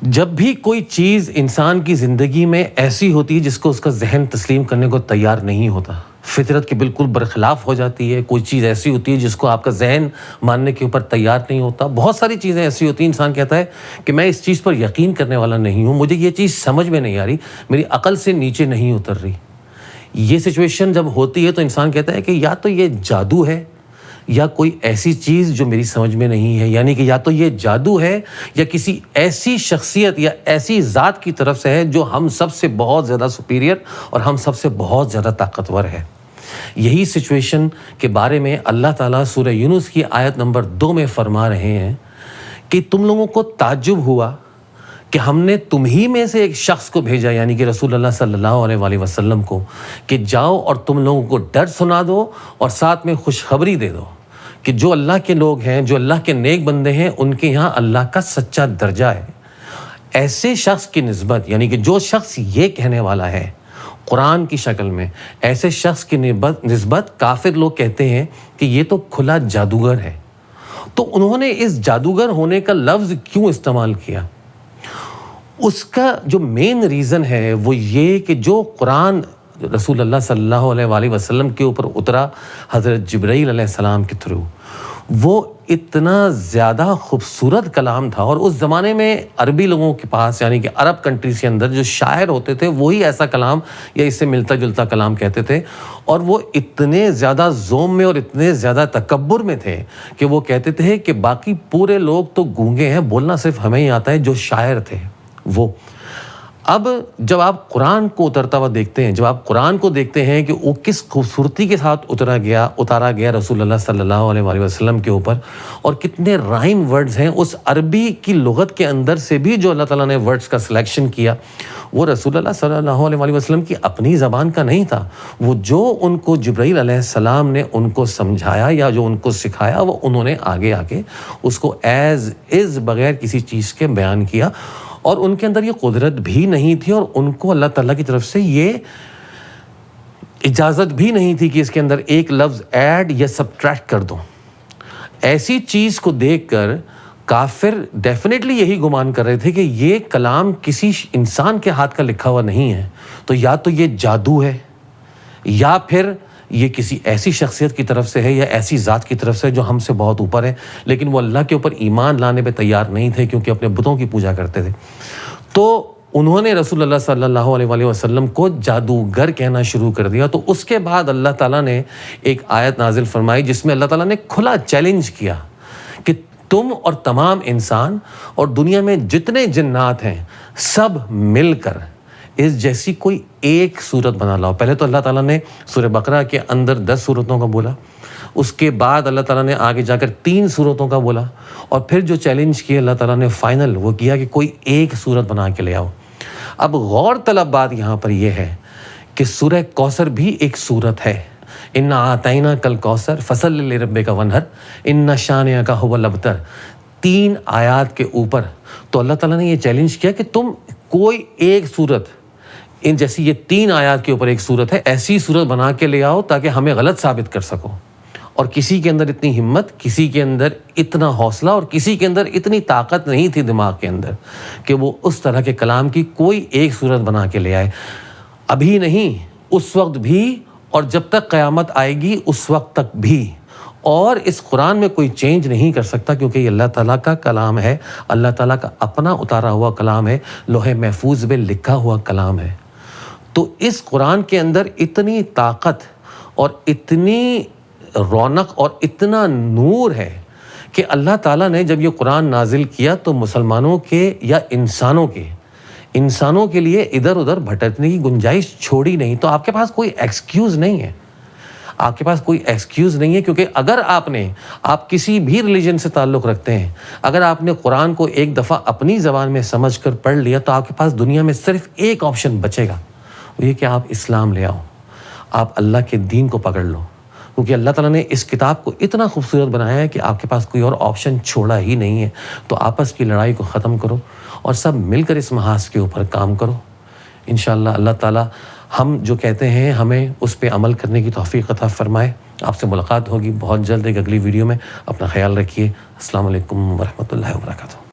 جب بھی کوئی چیز انسان کی زندگی میں ایسی ہوتی ہے جس کو اس کا ذہن تسلیم کرنے کو تیار نہیں ہوتا، فطرت کے بالکل برخلاف ہو جاتی ہے، کوئی چیز ایسی ہوتی ہے جس کو آپ کا ذہن ماننے کے اوپر تیار نہیں ہوتا، بہت ساری چیزیں ایسی ہوتی ہیں انسان کہتا ہے کہ میں اس چیز پر یقین کرنے والا نہیں ہوں، مجھے یہ چیز سمجھ میں نہیں آ رہی، میری عقل سے نیچے نہیں اتر رہی۔ یہ سچویشن جب ہوتی ہے تو انسان کہتا ہے کہ یا تو یہ جادو ہے یا کوئی ایسی چیز جو میری سمجھ میں نہیں ہے، یعنی کہ یا تو یہ جادو ہے یا کسی ایسی شخصیت یا ایسی ذات کی طرف سے ہے جو ہم سب سے بہت زیادہ سپیریئر اور ہم سب سے بہت زیادہ طاقتور ہے۔ یہی سچویشن کے بارے میں اللہ تعالیٰ سورہ یونس کی آیت نمبر 2 میں فرما رہے ہیں کہ تم لوگوں کو تعجب ہوا کہ ہم نے تم ہی میں سے ایک شخص کو بھیجا، یعنی کہ رسول اللہ صلی اللہ علیہ وآلہ وسلم کو، کہ جاؤ اور تم لوگوں کو ڈر سنا دو اور ساتھ میں خوشخبری دے دو کہ جو اللہ کے لوگ ہیں، جو اللہ کے نیک بندے ہیں، ان کے یہاں اللہ کا سچا درجہ ہے۔ ایسے شخص کی نسبت، یعنی کہ جو شخص یہ کہنے والا ہے قرآن کی شکل میں، ایسے شخص کی نسبت کافر لوگ کہتے ہیں کہ یہ تو کھلا جادوگر ہے۔ تو انہوں نے اس جادوگر ہونے کا لفظ کیوں استعمال کیا؟ اس کا جو مین ریزن ہے وہ یہ کہ جو قرآن رسول اللہ صلی اللہ علیہ وآلہ وسلم کے اوپر اترا حضرت جبرائیل علیہ السلام کے تھرو، وہ اتنا زیادہ خوبصورت کلام تھا، اور اس زمانے میں عربی لوگوں کے پاس، یعنی کہ عرب کنٹریز کے اندر جو شاعر ہوتے تھے وہی ایسا کلام یا اس سے ملتا جلتا کلام کہتے تھے، اور وہ اتنے زیادہ ذوم میں اور اتنے زیادہ تکبر میں تھے کہ وہ کہتے تھے کہ باقی پورے لوگ تو گونگے ہیں، بولنا صرف ہمیں ہی آتا ہے۔ جو شاعر تھے وہ، اب جب آپ قرآن کو اترتا ہوا دیکھتے ہیں، جب آپ قرآن کو دیکھتے ہیں کہ وہ کس خوبصورتی کے ساتھ اتارا گیا رسول اللہ صلی اللہ علیہ وآلہ وسلم کے اوپر، اور کتنے رائم ورڈز ہیں اس عربی کی لغت کے اندر سے بھی جو اللہ تعالیٰ نے ورڈز کا سلیکشن کیا، وہ رسول اللہ صلی اللہ علیہ وآلہ وسلم کی اپنی زبان کا نہیں تھا، وہ جو ان کو جبرائیل علیہ السلام نے ان کو سمجھایا یا جو ان کو سکھایا، وہ انہوں نے آگے آ کے اس کو ایز از بغیر کسی چیز کے بیان کیا، اور ان کے اندر یہ قدرت بھی نہیں تھی، اور ان کو اللہ تعالیٰ کی طرف سے یہ اجازت بھی نہیں تھی کہ اس کے اندر ایک لفظ ایڈ یا سبٹریکٹ کر دو۔ ایسی چیز کو دیکھ کر کافر ڈیفینیٹلی یہی گمان کر رہے تھے کہ یہ کلام کسی انسان کے ہاتھ کا لکھا ہوا نہیں ہے، تو یا تو یہ جادو ہے یا پھر یہ کسی ایسی شخصیت کی طرف سے ہے یا ایسی ذات کی طرف سے جو ہم سے بہت اوپر ہے، لیکن وہ اللہ کے اوپر ایمان لانے پہ تیار نہیں تھے کیونکہ اپنے بتوں کی پوجا کرتے تھے۔ تو انہوں نے رسول اللہ صلی اللہ علیہ وآلہ وسلم کو جادوگر کہنا شروع کر دیا۔ تو اس کے بعد اللہ تعالیٰ نے ایک آیت نازل فرمائی جس میں اللہ تعالیٰ نے کھلا چیلنج کیا کہ تم اور تمام انسان اور دنیا میں جتنے جنات ہیں سب مل کر اس جیسی کوئی ایک صورت بنا لاؤ۔ پہلے تو اللہ تعالیٰ نے سورہ بقرہ کے اندر 10 صورتوں کا بولا، اس کے بعد اللہ تعالیٰ نے آگے جا کر 3 صورتوں کا بولا، اور پھر جو چیلنج کیا اللہ تعالیٰ نے فائنل وہ کیا کہ کوئی ایک صورت بنا کے لے آؤ۔ اب غور طلب بات یہاں پر یہ ہے کہ سورہ کوثر بھی ایک صورت ہے، اِنَّا أَعْطَيْنَاكَ الْكَوْثَرَ فَصَلِّ لِرَبِّكَ وَانْحَرْ إِنَّ شَانِئَكَ هُوَ الْأَبْتَرُ، 3 آیات کے اوپر تو اللہ تعالیٰ نے یہ چیلنج کیا کہ تم کوئی ایک صورت، ان جیسی یہ 3 آیات کے اوپر ایک صورت ہے، ایسی صورت بنا کے لے آؤ تاکہ ہمیں غلط ثابت کر سکو۔ اور کسی کے اندر اتنی ہمت، کسی کے اندر اتنا حوصلہ اور کسی کے اندر اتنی طاقت نہیں تھی دماغ کے اندر کہ وہ اس طرح کے کلام کی کوئی ایک صورت بنا کے لے آئے۔ ابھی نہیں، اس وقت بھی، اور جب تک قیامت آئے گی اس وقت تک بھی، اور اس قرآن میں کوئی چینج نہیں کر سکتا کیونکہ یہ اللہ تعالیٰ کا کلام ہے، اللہ تعالیٰ کا اپنا اتارا ہوا کلام ہے، لوح محفوظ میں لکھا ہوا کلام ہے۔ تو اس قرآن کے اندر اتنی طاقت اور اتنی رونق اور اتنا نور ہے کہ اللہ تعالیٰ نے جب یہ قرآن نازل کیا تو مسلمانوں کے یا انسانوں کے لیے ادھر ادھر بھٹکنے کی گنجائش چھوڑی نہیں۔ تو آپ کے پاس کوئی ایکسکیوز نہیں ہے، آپ کے پاس کوئی ایکسکیوز نہیں ہے، کیونکہ اگر آپ کسی بھی ریلیجن سے تعلق رکھتے ہیں، اگر آپ نے قرآن کو ایک دفعہ اپنی زبان میں سمجھ کر پڑھ لیا تو آپ کے پاس دنیا میں صرف ایک آپشن بچے گا، وہ یہ کہ آپ اسلام لے آؤ، آپ اللہ کے دین کو پکڑ لو، کیونکہ اللہ تعالیٰ نے اس کتاب کو اتنا خوبصورت بنایا ہے کہ آپ کے پاس کوئی اور آپشن چھوڑا ہی نہیں ہے۔ تو آپس کی لڑائی کو ختم کرو اور سب مل کر اس محاذ کے اوپر کام کرو۔ انشاءاللہ اللہ تعالیٰ ہم جو کہتے ہیں ہمیں اس پہ عمل کرنے کی توفیق عطا فرمائے۔ آپ سے ملاقات ہوگی بہت جلد ایک اگلی ویڈیو میں۔ اپنا خیال رکھیے۔ السلام علیکم ورحمۃ اللہ وبرکاتہ۔